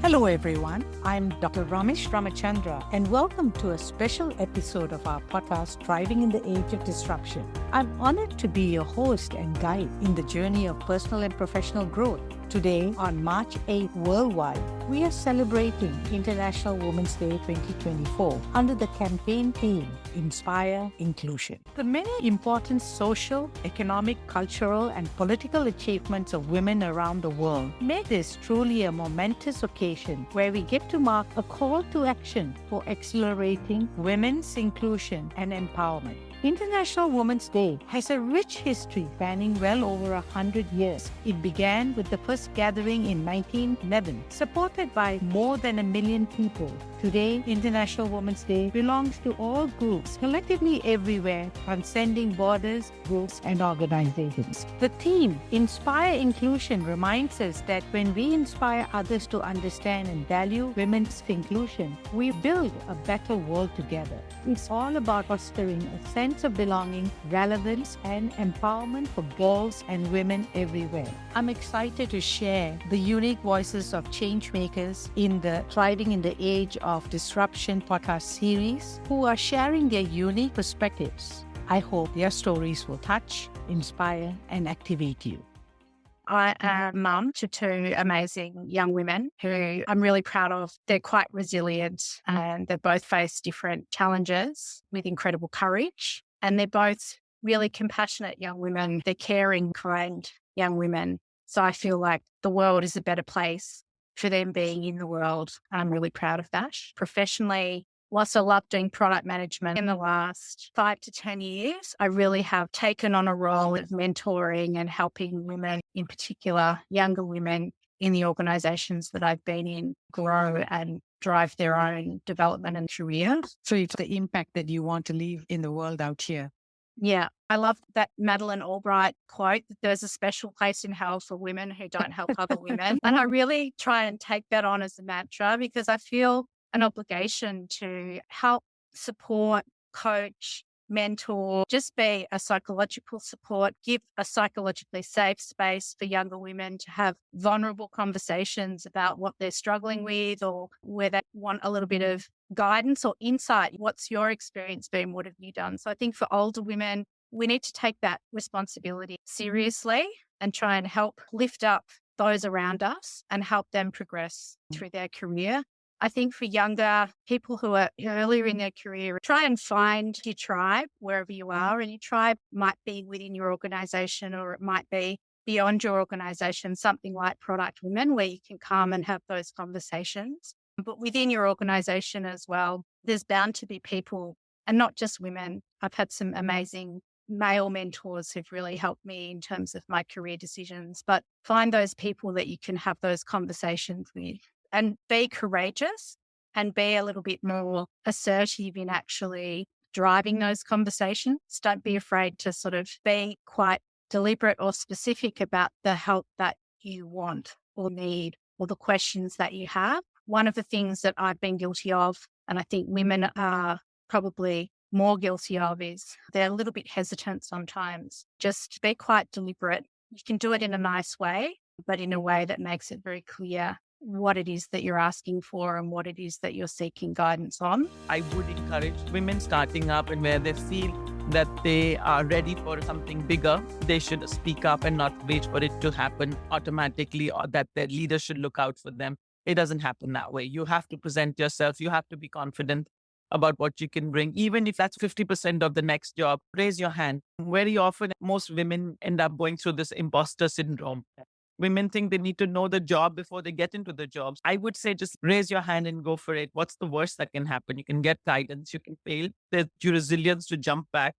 Hello everyone, I'm Dr. RameshRamachandra and welcome to a special episode of our podcast, Thriving in the Age of Disruption. I'm honored to be your host and guide in the journey of personal and professional growth. Today, on March 8th worldwide, we are celebrating International Women's Day 2024 under the campaign theme, Inspire Inclusion. The many important social, economic, cultural, and political achievements of women around the world make this truly a momentous occasion where we get to mark a call to action for accelerating women's inclusion and empowerment. International Women's Day has a rich history spanning well over 100 years. It began with the first gathering in 1911, supported by more than 1 million people. Today, International Women's Day belongs to all groups, collectively everywhere, transcending borders, groups, and organizations. The theme, Inspire Inclusion, reminds us that when we inspire others to understand and value women's inclusion, we build a better world together. It's all about fostering a sense of belonging, relevance, and empowerment for girls and women everywhere. I'm excited to share the unique voices of Changemakers in the Thriving in the Age of Disruption podcast series, who are sharing their unique perspectives. I hope their stories will touch, inspire, and activate you. I am mum to two amazing young women who I'm really proud of. They're quite resilient and they both face different challenges with incredible courage. And they're both really compassionate young women. They're caring, kind young women. So I feel like the world is a better place for them being in the world. I'm really proud of that. Professionally, whilst I love doing product management, in the last 5 to 10 years, I really have taken on a role of mentoring and helping women, in particular, younger women in the organizations that I've been in, grow and drive their own development and career. So it's the impact that you want to leave in the world out here. Yeah, I love that Madeleine Albright quote that there's a special place in hell for women who don't help other women. And I really try and take that on as a mantra because I feel an obligation to help, support, coach, mentor, just be a psychological support, give a psychologically safe space for younger women to have vulnerable conversations about what they're struggling with or where they want a little bit of guidance or insight. What's your experience been? What have you done? So I think for older women, we need to take that responsibility seriously and try and help lift up those around us and help them progress through their career. I think for younger people who are earlier in their career, try and find your tribe wherever you are. And your tribe might be within your organization or it might be beyond your organization, something like Product Women, where you can come and have those conversations. But within your organization as well, there's bound to be people, and not just women. I've had some amazing male mentors who've really helped me in terms of my career decisions, but find those people that you can have those conversations with. And be courageous and be a little bit more assertive in actually driving those conversations. Don't be afraid to sort of be quite deliberate or specific about the help that you want or need or the questions that you have. One of the things that I've been guilty of, and I think women are probably more guilty of, is they're a little bit hesitant sometimes. Just be quite deliberate. You can do it in a nice way, but in a way that makes it very clear what it is that you're asking for and what it is that you're seeking guidance on. I would encourage women starting up and where they feel that they are ready for something bigger, they should speak up and not wait for it to happen automatically or that their leader should look out for them. It doesn't happen that way. You have to present yourself. You have to be confident about what you can bring. Even if that's 50% of the next job, raise your hand. Very often, most women end up going through this imposter syndrome. Women think they need to know the job before they get into the jobs. I would say just raise your hand and go for it. What's the worst that can happen? You can get guidance. You can fail. There's your resilience to jump back.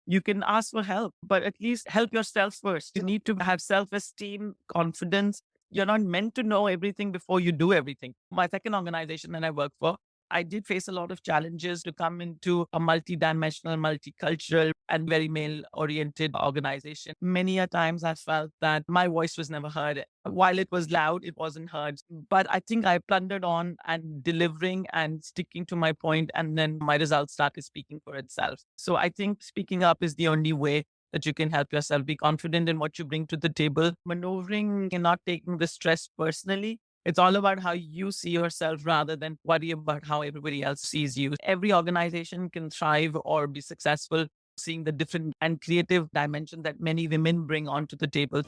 You can ask for help, but at least help yourself first. You need to have self-esteem, confidence. You're not meant to know everything before you do everything. My second organization that I work for, I did face a lot of challenges to come into a multi-dimensional, multicultural, and very male-oriented organization. Many a times I felt that my voice was never heard. While it was loud, it wasn't heard. But I think I plundered on and delivering and sticking to my point, and then my results started speaking for itself. So I think speaking up is the only way that you can help yourself be confident in what you bring to the table. Maneuvering and not taking the stress personally It's all about how you see yourself rather than worry about how everybody else sees you. Every organization can thrive or be successful seeing the different and creative dimension that many women bring onto the table.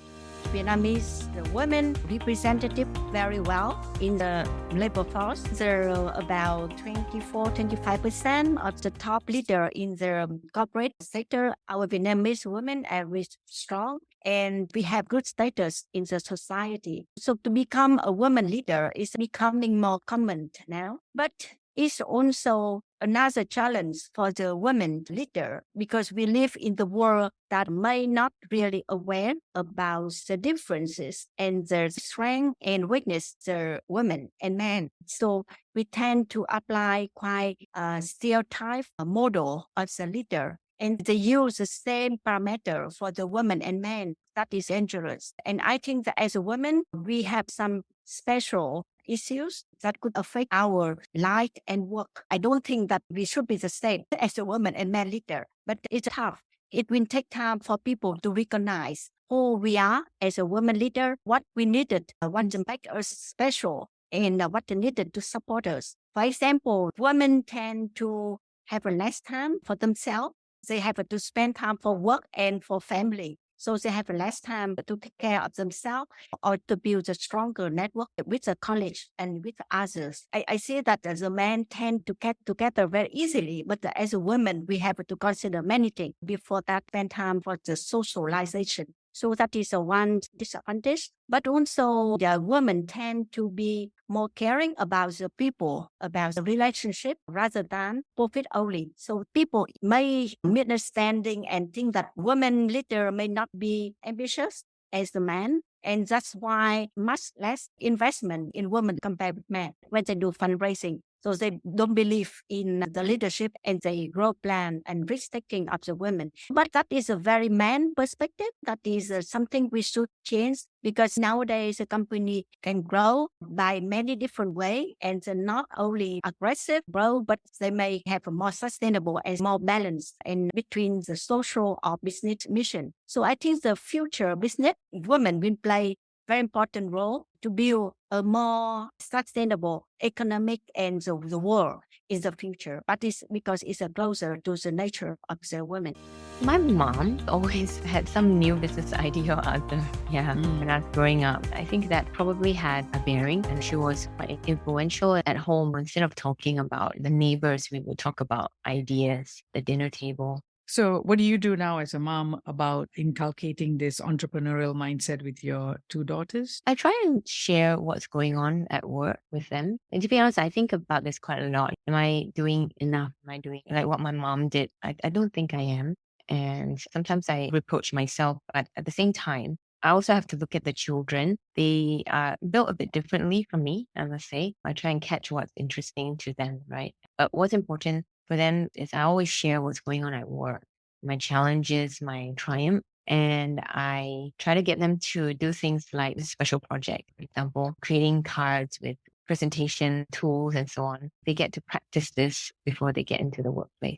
Vietnamese the women representative very well in the labor force. There are about 24-25% of the top leader in the corporate sector. Our Vietnamese women are very strong and we have good status in the society. So to become a woman leader is becoming more common now. But it's also another challenge for the women leader because we live in the world that may not really aware about the differences and the strength and weakness the women and men. So we tend to apply quite a stereotype model of the leader. And they use the same parameter for the women and men. That is dangerous. And I think that as a woman, we have some special issues that could affect our life and work. I don't think that we should be the same as a woman and man leader, but it's tough. It will take time for people to recognize who we are as a woman leader, what we needed, what to make us special, and what they needed to support us. For example, women tend to have less time for themselves. They have to spend time for work and for family. So they have less time to take care of themselves or to build a stronger network with the college and with others. I see that as a man tend to get together very easily, but as a woman, we have to consider many things before that spend time for the socialization. So that is one disadvantage. But also the women tend to be more caring about the people, about the relationship rather than profit only. So people may misunderstanding and think that women leader may not be ambitious as the man. And that's why much less investment in women compared with men when they do fundraising. So they don't believe in the leadership and the growth plan and risk-taking of the women. But that is a very man perspective. That is something we should change because nowadays a company can grow by many different ways and not only aggressive grow, but they may have a more sustainable and more balance in between the social or business mission. So I think the future business women will play very important role to build a more sustainable economic and the world in the future. But it's because it's closer to the nature of the women. My mom always had some new business idea or other. When I was growing up, I think that probably had a bearing, and she was quite influential at home. Instead of talking about the neighbors, we would talk about ideas, the dinner table. So what do you do now as a mom about inculcating this entrepreneurial mindset with your two daughters? I try and share what's going on at work with them. And to be honest, I think about this quite a lot. Am I doing enough? Am I doing like what my mom did? I don't think I am. And sometimes I reproach myself, but at the same time, I also have to look at the children. They are built a bit differently from me, I must say. I try and catch what's interesting to them, right? But what's important for them is I always share what's going on at work, my challenges, my triumph. And I try to get them to do things like this special project, for example, creating cards with presentation tools and so on. They get to practice this before they get into the workplace.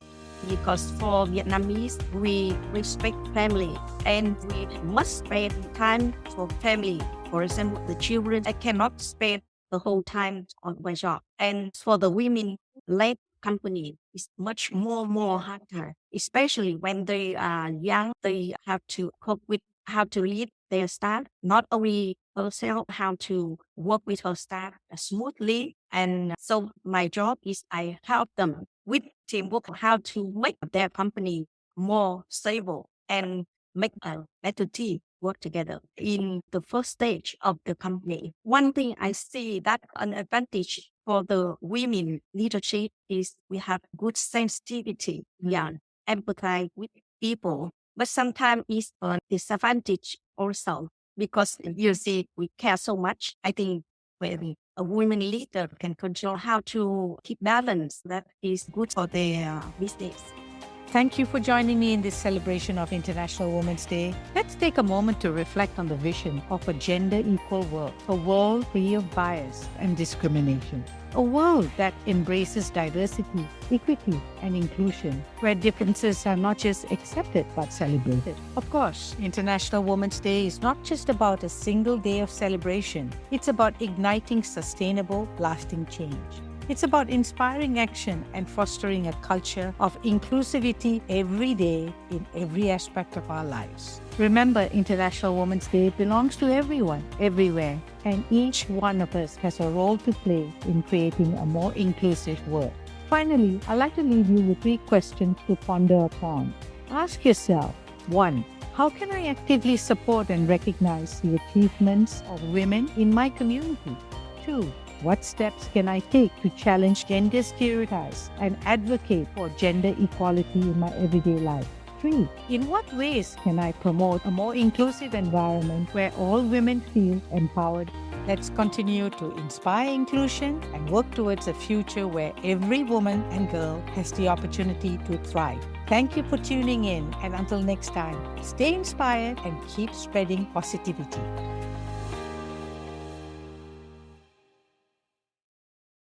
Because for Vietnamese, we respect family and we must spend time for family. For example, the children, I cannot spend the whole time on my job. And for the women-led company, it's much more harder, especially when they are young. They have to cope with how to lead their staff, not only herself, how to work with her staff smoothly. And so my job is I help them with teamwork, how to make their company more stable and make a better team work together in the first stage of the company. One thing I see that an advantage for the women leadership is we have good sensitivity, empathize with people. But sometimes it's a disadvantage also because you see we care so much. I think when a women leader can control how to keep balance, that is good for their business. Thank you for joining me in this celebration of International Women's Day. Let's take a moment to reflect on the vision of a gender-equal world, a world free of bias and discrimination, a world that embraces diversity, equity, and inclusion, where differences are not just accepted but celebrated. Of course, International Women's Day is not just about a single day of celebration. It's about igniting sustainable, lasting change. It's about inspiring action and fostering a culture of inclusivity every day in every aspect of our lives. Remember, International Women's Day belongs to everyone, everywhere, and each one of us has a role to play in creating a more inclusive world. Finally, I'd like to leave you with 3 questions to ponder upon. Ask yourself, 1. How can I actively support and recognize the achievements of women in my community? 2. What steps can I take to challenge gender stereotypes and advocate for gender equality in my everyday life? 3. In what ways can I promote a more inclusive environment where all women feel empowered? Let's continue to inspire inclusion and work towards a future where every woman and girl has the opportunity to thrive. Thank you for tuning in, and until next time, stay inspired and keep spreading positivity.